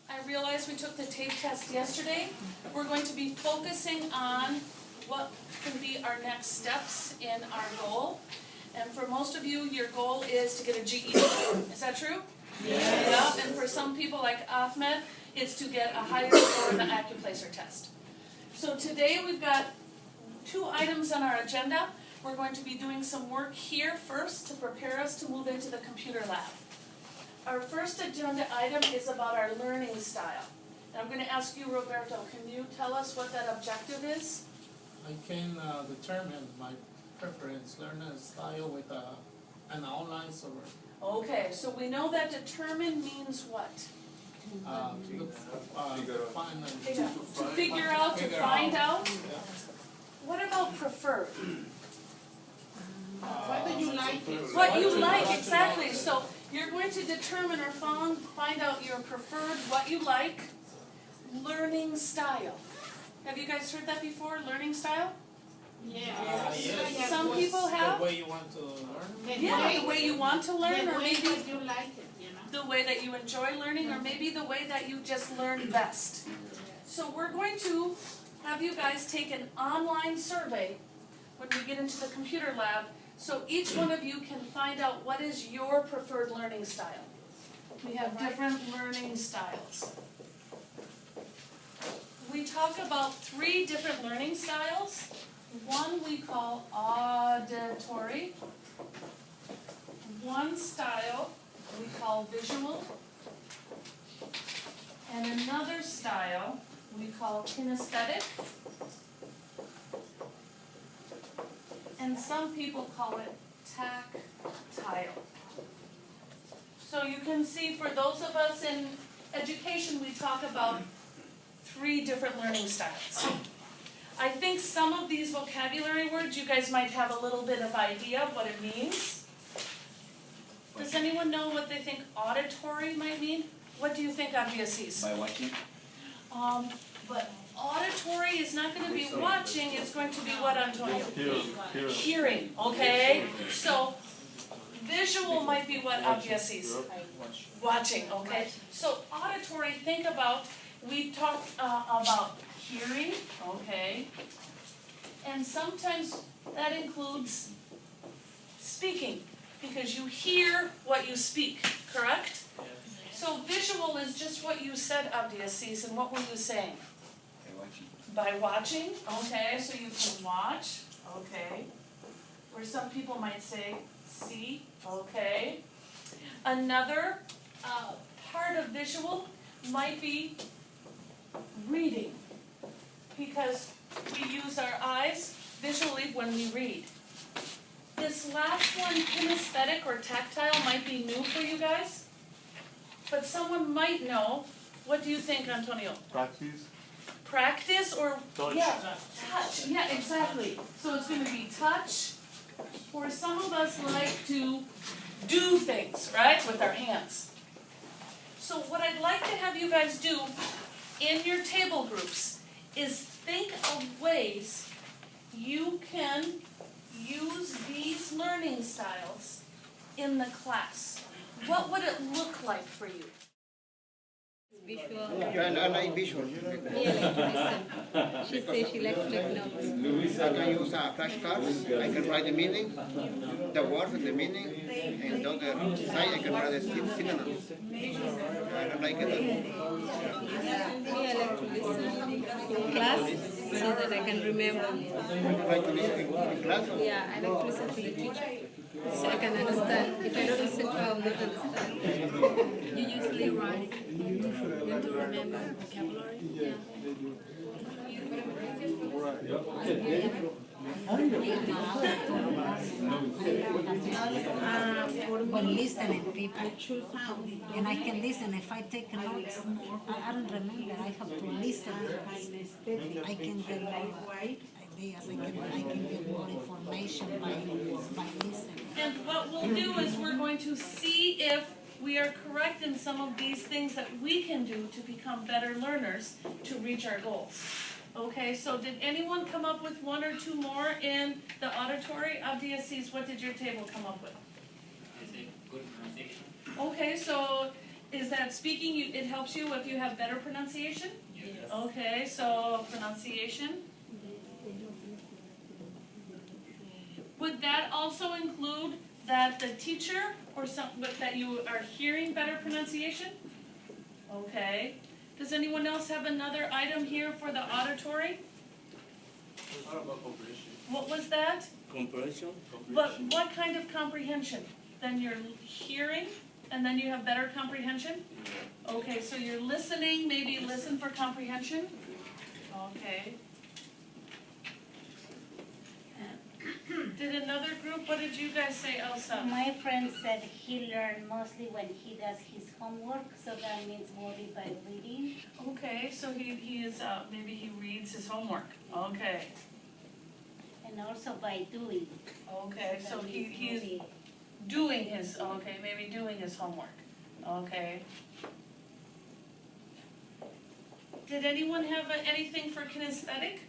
I realize we took the tape test yesterday. We're going to be focusing on what can be our next steps in our goal. And for most of you, your goal is to get a GED. Is that true? Yes. Yeah. And for some people like Ahmed, it's to get a higher score in the Accuplacer test. So today we've got 2 items on our agenda. We're going to be doing some work here first to prepare us to move into the computer lab. Our first agenda item is about our learning style. And I'm going to ask you, Roberto, can you tell us what that objective is? I can determine my preference learning style with an outline software. Okay, so we know that determine means what? To figure out, to find out. What about preferred? Whether you like it. What you like, exactly. So you're going to determine or find out your preferred, what you like, learning style. Have you guys heard that before, learning style? Yes. Some people have. The way you want to learn? Yeah, the way you want to learn, or maybe you like it, you know. the way that you enjoy learning, or maybe the way that you just learn best. So we're going to have you guys take an online survey when we get into the computer lab, so each one of you can find out what is your preferred learning style. We have different learning styles. We talk about 3 different learning styles. One we call auditory. One style we call visual. And another style we call kinesthetic. And some people call it tactile. So you can see, for those of us in education, we talk about 3 different learning styles. I think some of these vocabulary words you guys might have a little bit of idea of what it means. Does anyone know what they think auditory might mean? What do you think, Abdiaziz? By watching? But auditory is not going to be watching, it's going to be what, Antonio? Hearing, okay? So visual might be what, Abdiaziz? Watching, okay? So auditory, think about, we talk about hearing, okay? And sometimes that includes speaking, because you hear what you speak, correct? So visual is just what you said, Abdiaziz, and what were you saying? By watching, okay, so you can watch, okay. Or some people might say see, okay. Another part of visual might be reading, because we use our eyes visually when we read. This last one, kinesthetic or tactile, might be new for you guys, but someone might know. What do you think, Antonio? Practice. Practice or Touch. Yeah, touch. Yeah, exactly. So it's going to be touch, or some of us like to do things, right, with our hands. So what I'd like to have you guys do in your table groups is think of ways you can use these learning styles in the class. What would it look like for you? Visual. I like visual. Me, I like to listen. She says she likes to take notes. I can use flashcards. I can write the meaning, the words and the meaning, and the other side I can write the synonyms. I don't like it. Me, I like to listen in class so that I can remember. You like to listen in class? Yeah, I like to listen to the teacher so I can understand. If I don't listen to her, I will not understand. You usually write to remember vocabulary? Yeah. When listening people, and I can listen. If I take notes, I don't remember. I have to listen. I can get more ideas. I can get more information by listening. And what we'll do is we're going to see if we are correct in some of these things that we can do to become better learners to reach our goals. Okay, so did anyone come up with 1 or 2 more in the auditory? Abdiaziz, what did your table come up with? Is it good pronunciation? Okay, so is that speaking, it helps you if you have better pronunciation? Yes. Okay, so pronunciation. Would that also include that the teacher or that you are hearing better pronunciation? Okay. Does anyone else have another item here for the auditory? What about comprehension? What was that? Comprehension? But what kind of comprehension? Then you're hearing and then you have better comprehension? Okay, so you're listening, maybe listen for comprehension? Okay. Did another group, what did you guys say, Elsa? My friend said he learned mostly when he does his homework, so that means mostly by reading. Okay, so he is, maybe he reads his homework. Okay, And also by doing. okay, so that he means is mostly- doing his, okay, maybe doing his homework. Okay. Did anyone have anything for kinesthetic?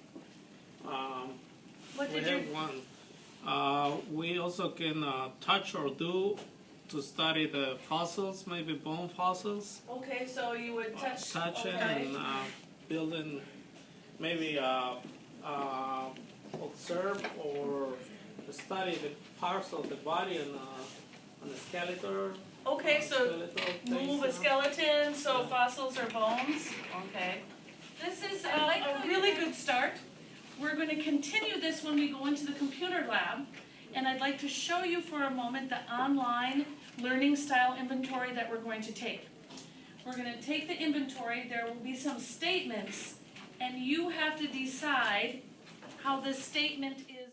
What We did you? have one. We also can touch or do to study the fossils, maybe bone fossils. Okay, so you would touch. Touch it okay. and building, maybe observe or study the parts of the body and the skeleton. Okay, so skeletal things, move a you know. skeleton, so fossils or bones. Okay. This is a really good start. We're going to continue this when we go into the computer lab. And I'd like to show you for a moment the online learning style inventory that we're going to take. We're going to take the inventory. There will be some statements, and you have to decide how this statement is.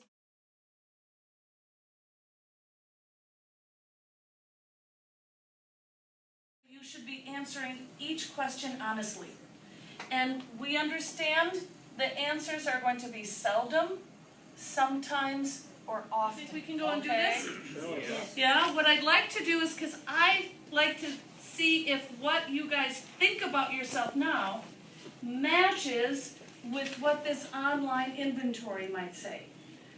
You should be answering each question honestly. And we understand the answers are going to be seldom, sometimes, or often. Think we can go and do this? Yeah, what I'd like to do is, because I like to see if what you guys think about yourself now matches with what this online inventory might say.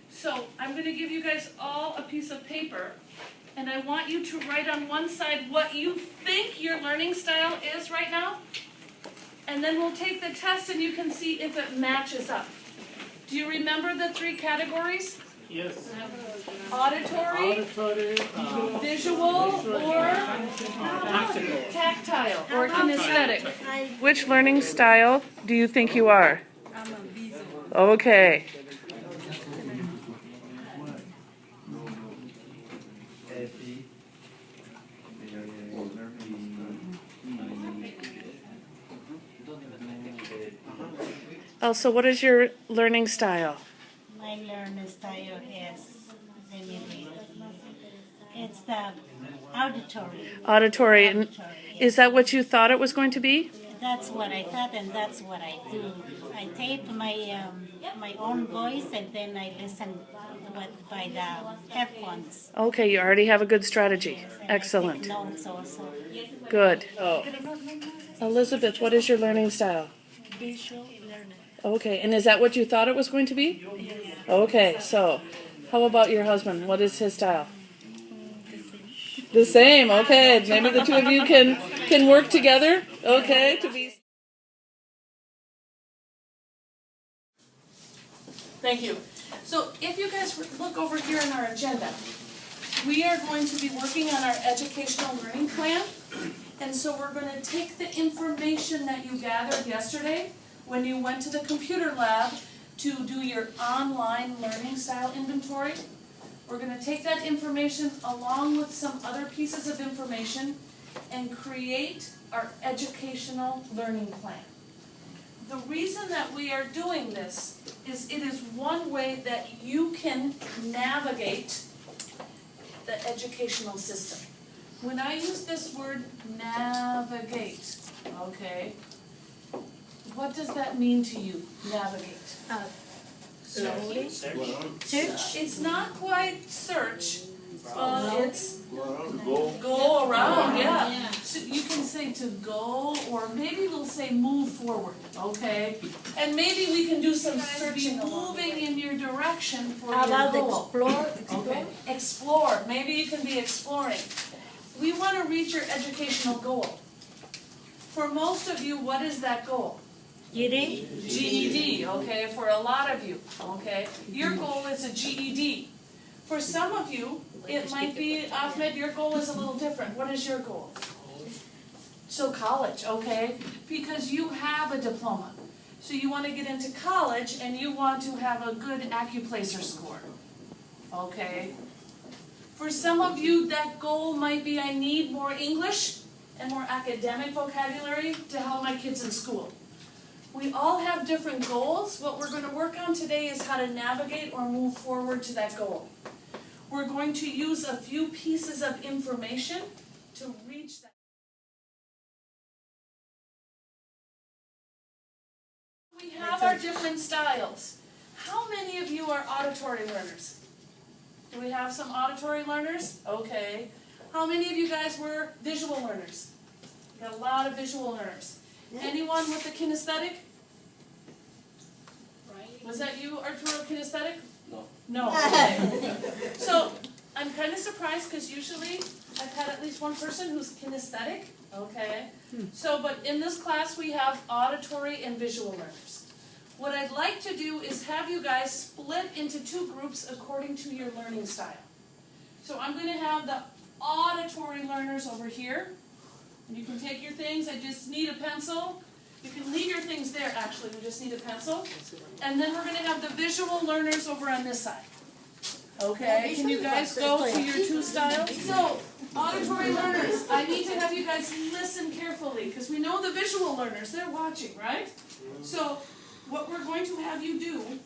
So I'm going to give you guys all a piece of paper, and I want you to write on one side what you think your learning style is right now, and then we'll take the test and you can see if it matches up. Do you remember the 3 categories? Yes. Auditory, Auditory, visual, or tactile, or kinesthetic. Which learning style do you think you are? I'm a visual. Okay. Also, what is your learning style? My learning style is, let me read. It's the auditory. Auditory. And Auditory, yes. is that what you thought it was going to be? That's what I thought, and that's what I do. I tape my own voice, and then I listen by the headphones. Okay, you already have a good strategy. And I Excellent. take notes also. Good. Elizabeth, what is your learning style? Visual learner. Okay, and is that what you thought it was going to be? Okay, so how about your husband? What is his style? The same, okay. Maybe the two of you can work together, okay, to be. Thank you. So if you guys look over here in our agenda, we are going to be working on our educational learning plan. And so we're going to take the information that you gathered yesterday when you went to the computer lab to do your online learning style inventory. We're going to take that information along with some other pieces of information and create our educational learning plan. The reason that we are doing this is it is one way that you can navigate the educational system. When I use this word navigate, okay, what does that mean to you, navigate? Search. It's not quite search, it's go around, yeah. So you can say to go, or maybe we'll say move forward, okay? And maybe we can do some searching, moving in your direction for How your about goal. explore? Okay, explore, maybe you can be exploring. We want to reach your educational goal. For most of you, what is that goal? GED? GED, okay, for a lot of you, okay? Your goal is a GED. For some of you, it might be, Ahmed, your goal is a little different. What is your goal? So college, okay? Because you have a diploma. So you want to get into college and you want to have a good AccuPlacer score, okay? For some of you, that goal might be I need more English and more academic vocabulary to help my kids in school. We all have different goals. What we're going to work on today is how to navigate or move forward to that goal. We're going to use a few pieces of information to reach that. We have our different styles. How many of you are auditory learners? Do we have some auditory learners? Okay. How many of you guys were visual learners? We got a lot of visual learners. Anyone with the kinesthetic? Was that you, Arturo, kinesthetic? No. No. Okay. So I'm kind of surprised because usually I've had at least one person who's kinesthetic. Okay. So, but in this class we have auditory and visual learners. What I'd like to do is have you guys split into two groups according to your learning style. So I'm going to have the auditory learners over here. And you can take your things. I just need a pencil. You can leave your things there, actually. We just need a pencil. And then we're going to have the visual learners over on this side. Okay, can you guys go to your two styles? So, auditory learners, I need to have you guys listen carefully because we know the visual learners, they're watching, right? So, what we're going to have you do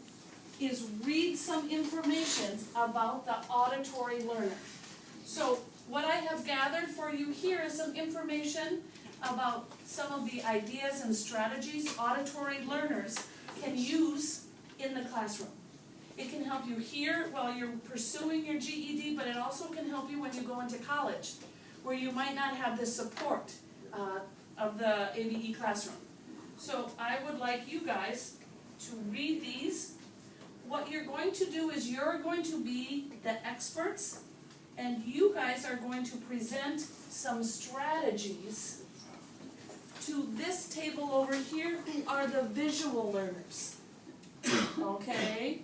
is read some information about the auditory learner. So, what I have gathered for you here is some information about some of the ideas and strategies auditory learners can use in the classroom. It can help you here while you're pursuing your GED, but it also can help you when you go into college, where you might not have the support of the ABE classroom. So I would like you guys to read these. What you're going to do is you're going to be the experts, and you guys are going to present some strategies to this table over here, who are the visual learners. Okay?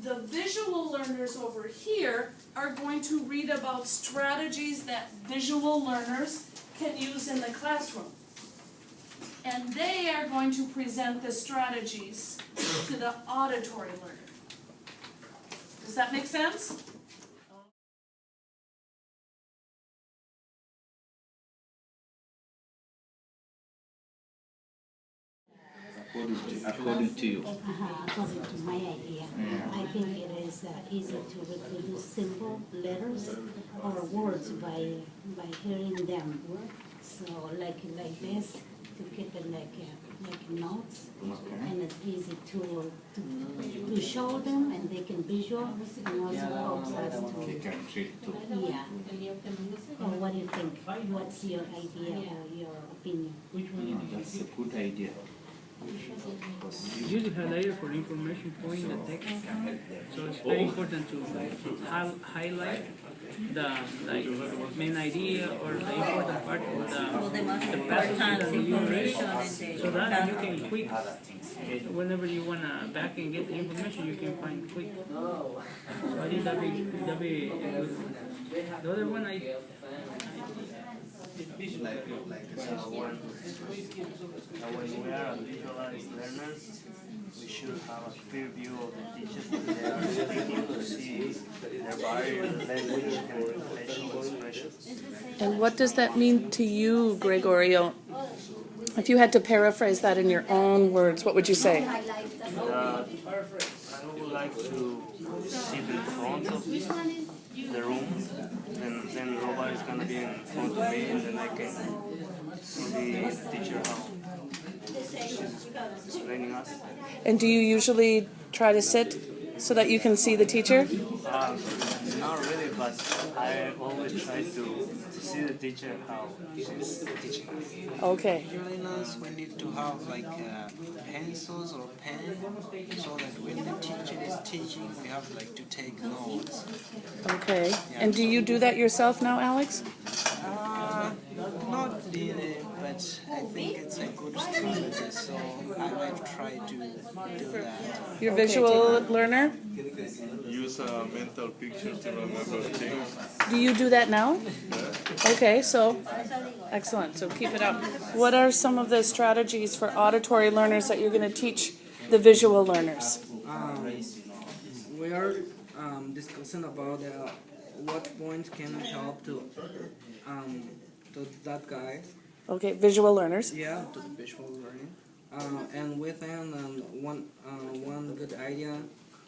The visual learners over here are going to read about strategies that visual learners can use in the classroom. And they are going to present the strategies to the auditory learner. Does that make sense? According to you. According to my idea, I think it is easy to reproduce simple letters or words by hearing them. So like this, to keep it like notes, and it's easy to show them, and they can visual, and also helps us to. They can treat too. Yeah. Or what do you think? What's your idea or your opinion? That's a good idea. Use the highlighter for information point in the text. So it's very important to highlight the main idea or the important part of the passage that you read. So that you can quick, whenever you want to back and get the information, you can find quick. So I think that'd be a good one. The other one like when we are visualized learners, we should have a clear view of the teachers when they are speaking to see their body, language, and facial expressions. And what does that mean to you, Gregorio? If you had to paraphrase that in your own words, what would you say? I would like to see the front of the room, then nobody's going to be in front of me, and then I can see the teacher how she's explaining us. And do you usually try to sit so that you can see the teacher? Not really, but I always try to see the teacher how she's teaching us. Okay. Usually we need to have like pencils or pen, so that when the teacher is teaching, we have like to take notes. Okay. And do you do that yourself now, Alex? Not really, but but I think it's a good strategy, so I might try to do that. You're a visual learner? Use a mental picture to remember things. Do you do that now? Okay, so excellent. So keep it up. What are some of the strategies for auditory learners that you're going to teach the visual learners? We are discussing about what points can help to that guy. Okay, visual learners. Yeah, to the visual learning. And within one good idea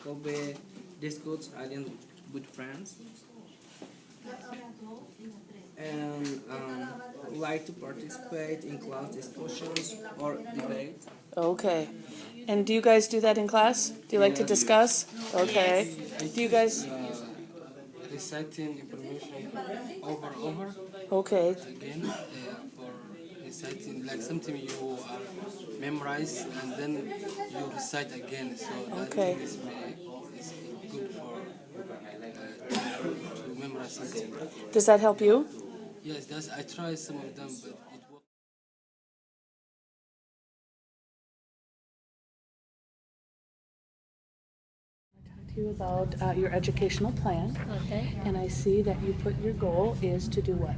could be discuss ideas with friends. And like to participate in class discussions or debate. Okay. And do you guys do that in class? Do you like to discuss? Okay. Do you guys? Reciting information over Okay. again for reciting, like something you are memorize and then you recite again. So that Okay. thing is good for to memorize something. Does that help you? Yes, I try some of them, but it works. You about your educational plan. Okay. And I see that you put your goal is to do what?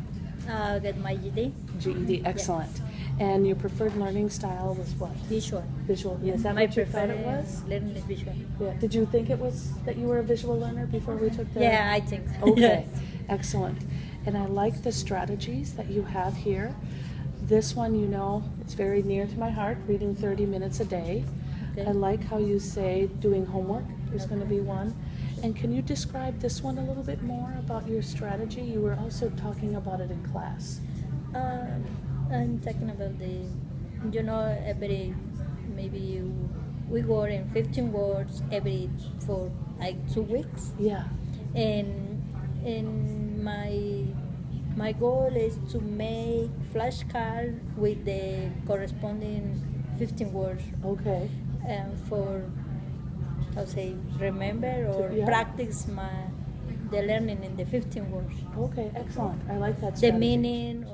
Get my GED. GED, excellent. And your preferred learning style was what? Visual. Visual. Is that My what you thought it preferred was? learning is visual. Yeah. Did you think it was that you were a visual learner before we took the? Yeah, I think so. Okay, excellent. And I like the strategies that you have here. This one, you know, it's very near to my heart, reading 30 minutes a day. Okay. I like how you say doing homework is going to be one. And can you describe this one a little bit more about your strategy? You were also talking about it in class. I'm talking about we work in 15 words for like 2 weeks. Yeah. And my goal is to make flashcard with the corresponding 15 words. Okay. For remember or Yeah. practice the learning in the 15 words. Okay, excellent. I like that The strategy. meaning